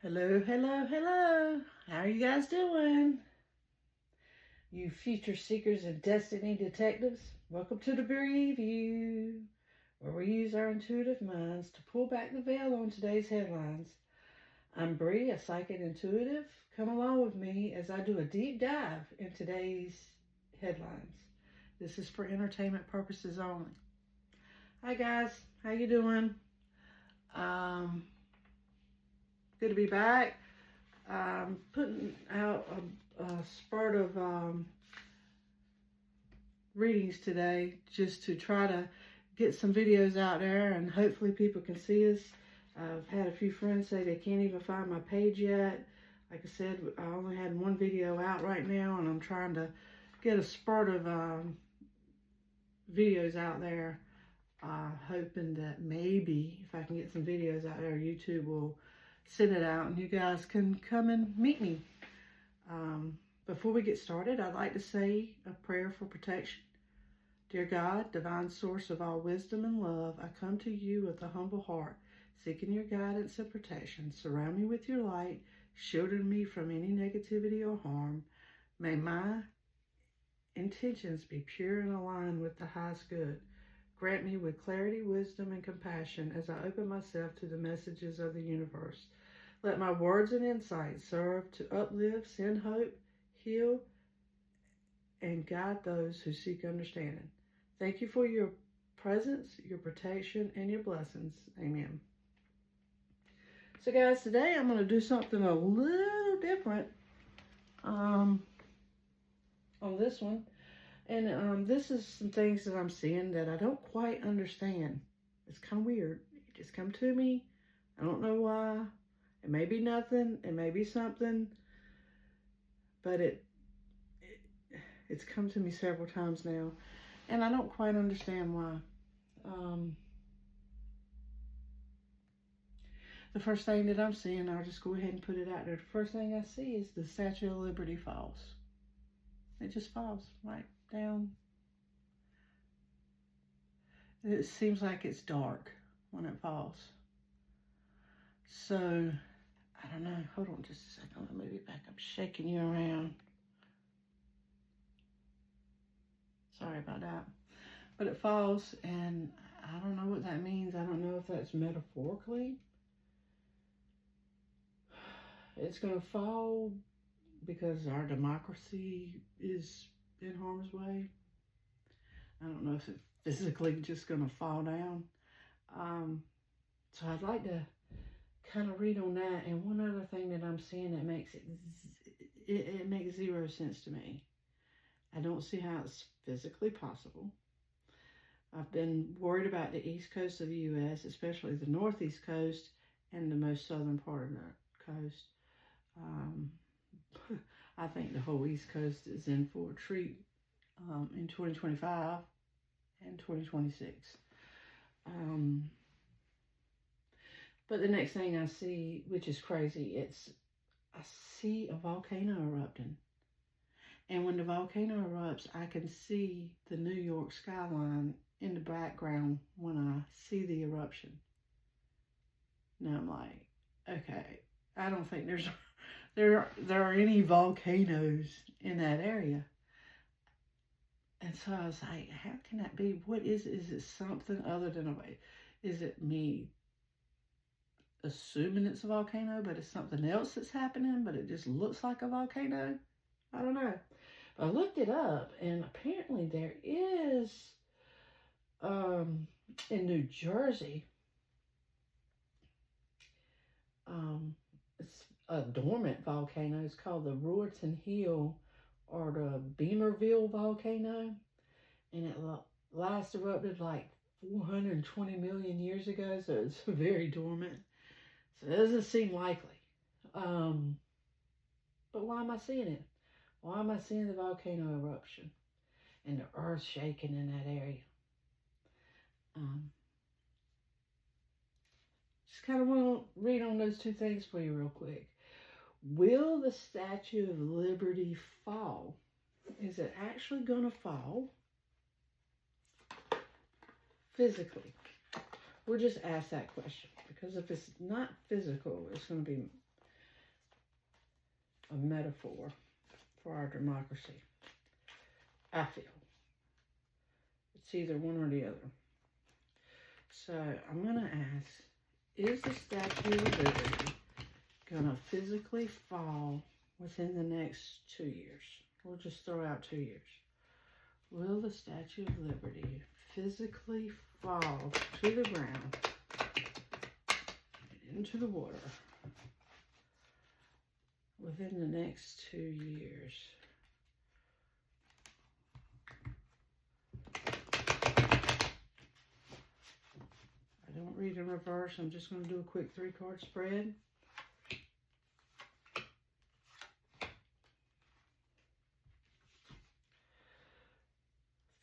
Hello, hello, hello. How are you guys doing? You future seekers and destiny detectives, welcome to the Review, where we use our intuitive minds to pull back the veil on today's headlines. I'm Bree, a psychic intuitive. Come along with me as I do a deep dive in today's headlines. This is for entertainment purposes only. Hi guys, how you doing? Good to be back. Putting out a spurt of readings today just to try to get some videos out there and hopefully people can see us. I've had a few friends say they can't even find my page yet. Like I said, I only had one video out right now and I'm trying to get a spurt of videos out there, hoping that maybe if I can get some videos out there, YouTube will send it out and you guys can come and meet me. Before we get started, I'd like to say a prayer for protection. Dear God, divine source of all wisdom and love, I come to you with a humble heart, seeking your guidance and protection. Surround me with your light, shielding me from any negativity or harm. May my intentions be pure and aligned with the highest good. Grant me with clarity, wisdom, and compassion as I open myself to the messages of the universe. Let my words and insights serve to uplift, send hope, heal, and guide those who seek understanding. Thank you for your presence, your protection, and your blessings. Amen. So guys, today I'm going to do something a little different on this one. And this is some things that I'm seeing that I don't quite understand. It's kind of weird. It just come to me. I don't know why. It may be nothing. It may be something. But it's come to me several times now. And I don't quite understand why. The first thing that I'm seeing, I'll just go ahead and put it out there. The first thing I see is the Statue of Liberty falls. It just falls right down. It seems like it's dark when it falls. So, I don't know. Hold on just a second. Let me move it back. I'm shaking you around. Sorry about that. But it falls, and I don't know what that means. I don't know if that's metaphorically. It's going to fall because our democracy is in harm's way. I don't know if it's physically just going to fall down. So I'd like to kind of read on that. And one other thing that I'm seeing that makes it makes zero sense to me. I don't see how it's physically possible. I've been worried about the east coast of the U.S., especially the northeast coast and the most southern part of the coast. I think the whole east coast is in for a treat in 2025 and 2026. But the next thing I see, which is crazy, I see a volcano erupting. And when the volcano erupts, I can see the New York skyline in the background when I see the eruption. Now I'm like, okay, I don't think there are any volcanoes in that area. And so I was like, how can that be? What is it? Is it something other than is it me assuming it's a volcano, but it's something else that's happening, but it just looks like a volcano? I don't know. But I looked it up, and apparently there is, in New Jersey, it's a dormant volcano. It's called the Ruritan Hill or the Beamerville volcano, and it last erupted like 420 million years ago, so it's very dormant. So it doesn't seem likely. But why am I seeing it? Why am I seeing the volcano eruption and the earth shaking in that area? Just kind of want to read on those two things for you real quick. Will the Statue of Liberty fall? Is it actually going to fall physically? We'll just ask that question, because if it's not physical, it's going to be a metaphor for our democracy. I feel. It's either one or the other. So I'm going to ask, is the Statue of Liberty going to physically fall within the next 2 years? We'll just throw out 2 years. Will the Statue of Liberty physically fall to the ground, into the water, within the next 2 years? I don't read in reverse. I'm just going to do a quick 3-card spread.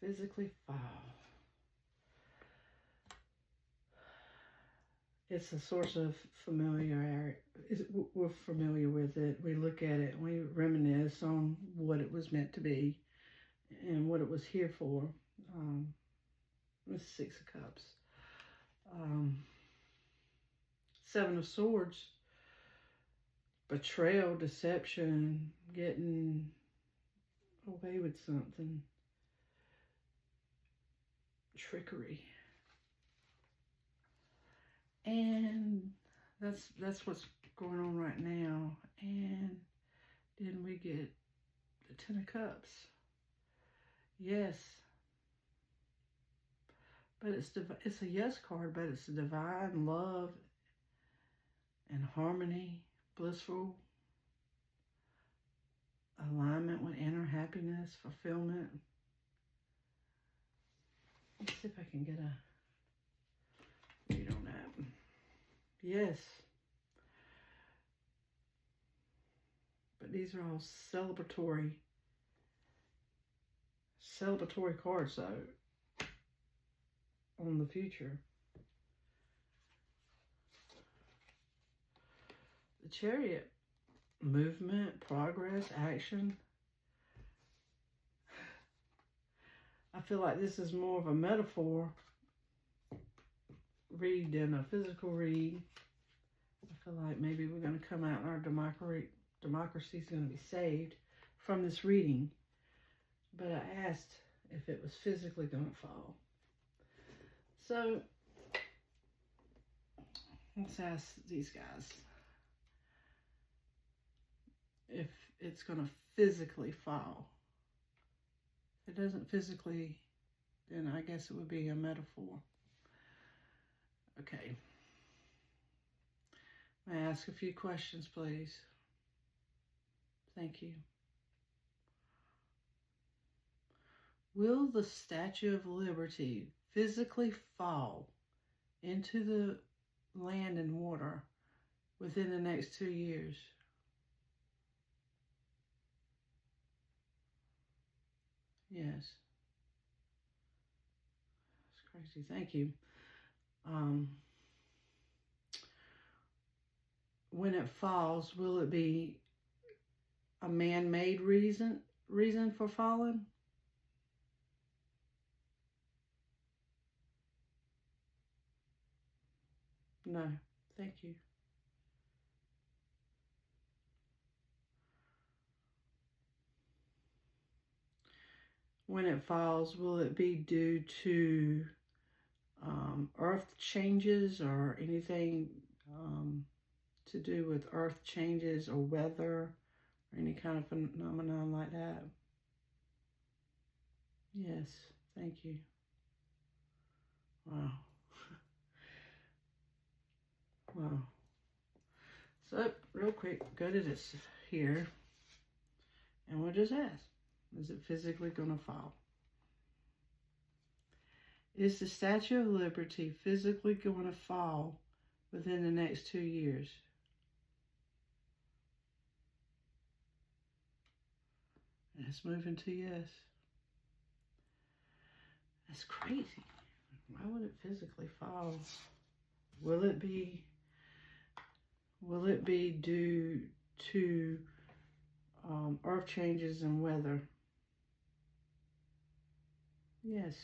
Physically fall. It's a source of familiarity. We're familiar with it. We look at it. We reminisce on what it was meant to be and what it was here for. It's 6 of Cups. 7 of Swords. Betrayal, deception, getting away with something. Trickery. And that's what's going on right now. And then we get the 10 of Cups. Yes. But it's a yes card, but it's divine love and harmony, blissful alignment with inner happiness, fulfillment. Let's see if I can get a read on that. Yes. But these are all celebratory cards, though, on the future. The Chariot, movement, progress, action. I feel like this is more of a metaphor read than a physical read. I feel like maybe we're going to come out and our democracy is going to be saved from this reading. But I asked if it was physically going to fall. So let's ask these guys if it's going to physically fall. If it doesn't physically, then I guess it would be a metaphor. Okay. May I ask a few questions, please? Thank you. Will the Statue of Liberty physically fall into the land and water within the next 2 years? Yes. That's crazy. Thank you. When it falls, will it be a man-made reason for falling? No. Thank you. When it falls, will it be due to earth changes or anything to do with earth changes or weather or any kind of phenomenon like that? Yes, thank you. Wow. Wow. So, real quick, go to this here, and we'll just ask, is it physically going to fall? Is the Statue of Liberty physically going to fall within the next 2 years? Let's move into yes. That's crazy. Why would it physically fall? Will it be due to earth changes and weather? Yes.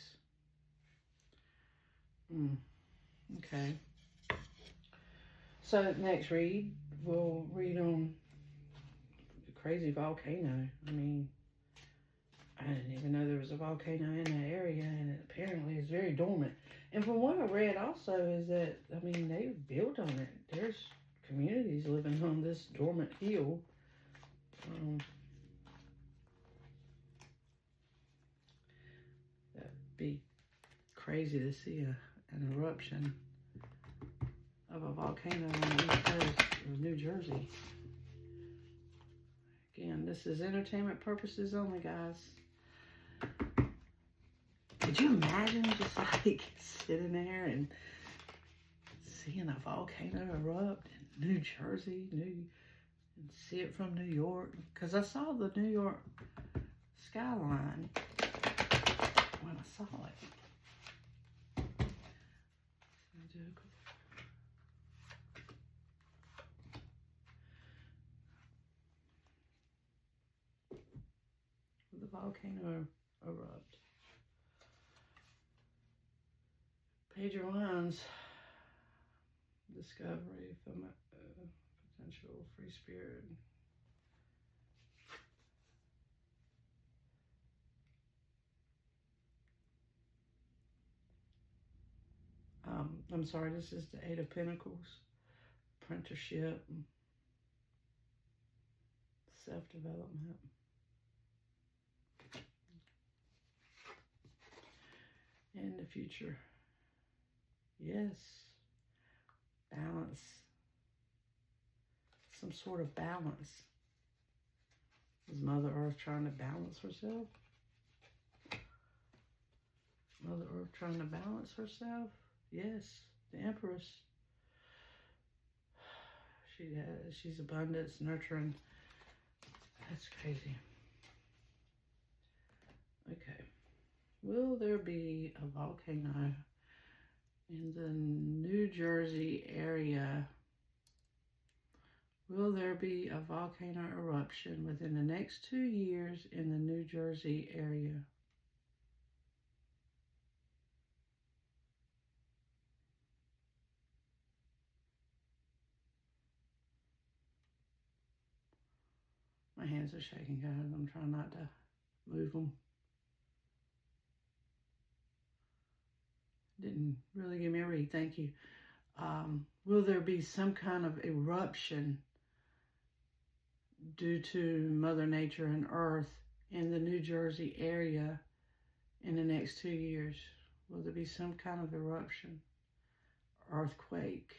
Okay. So next read, we'll read on the crazy volcano. I mean, I didn't even know there was a volcano in that area, and it apparently is very dormant. And from what I read also is that, I mean, they built on it. There's communities living on this dormant hill. That'd be crazy to see an eruption of a volcano on the east coast of New Jersey. Again, this is entertainment purposes only, guys. Could you imagine just like sitting there and seeing a volcano erupt in New Jersey, and see it from New York? Because I saw the New York skyline when I saw it. The volcano erupt. Pager 1's discovery from potential free spirit. I'm sorry, this is the Eight of Pentacles. Apprenticeship. Self-development. In the future. Yes. Balance. Some sort of balance. Is Mother Earth trying to balance herself? Mother Earth trying to balance herself? Yes. The Empress. She's abundance, nurturing. That's crazy. Okay. Will there be a volcano in the New Jersey area? Will there be a volcano eruption within the next 2 years in the New Jersey area? My hands are shaking, guys. I'm trying not to move them. Didn't really give me a read. Thank you. Will there be some kind of eruption due to Mother Nature and Earth in the New Jersey area in the next 2 years? Will there be some kind of eruption? Earthquake?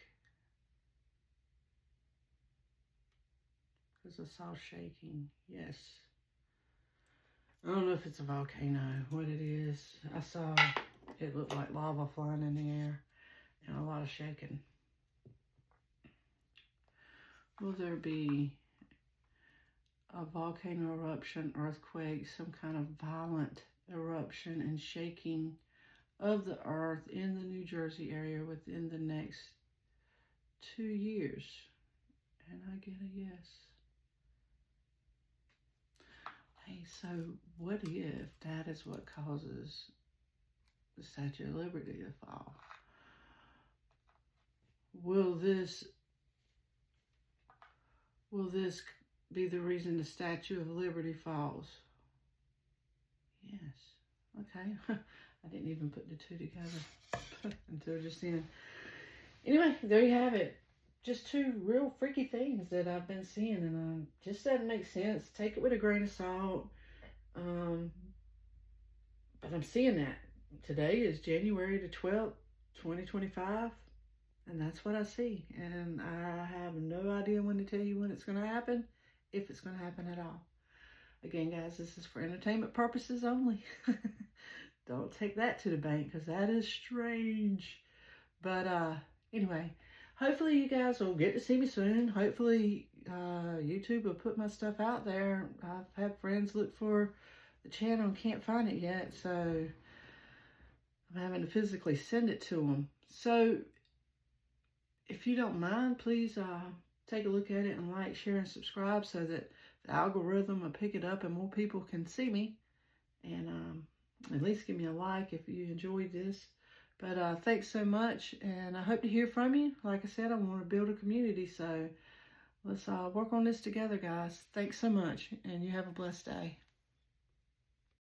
Because I saw shaking. Yes. I don't know if it's a volcano, what it is. I saw it looked like lava flying in the air and a lot of shaking. Will there be a volcano eruption, earthquake, some kind of violent eruption and shaking of the earth in the New Jersey area within the next 2 years? And I get a yes. Hey, so what if that is what causes the Statue of Liberty to fall? Will this be the reason the Statue of Liberty falls? Yes. Okay. I didn't even put the two together until just then. Anyway, there you have it. Just two real freaky things that I've been seeing, and just doesn't make sense. Take it with a grain of salt. But I'm seeing that. Today is January the 12th, 2025, and that's what I see. And I have no idea when to tell you when it's going to happen, if it's going to happen at all. Again, guys, this is for entertainment purposes only. Don't take that to the bank, because that is strange. But anyway, hopefully you guys will get to see me soon. Hopefully YouTube will put my stuff out there. I've had friends look for the channel and can't find it yet, so I'm having to physically send it to them. So if you don't mind, please take a look at it and like, share, and subscribe so that the algorithm will pick it up and more people can see me. And at least give me a like if you enjoyed this. But thanks so much, and I hope to hear from you. Like I said, I want to build a community, so let's work on this together, guys. Thanks so much, and you have a blessed day.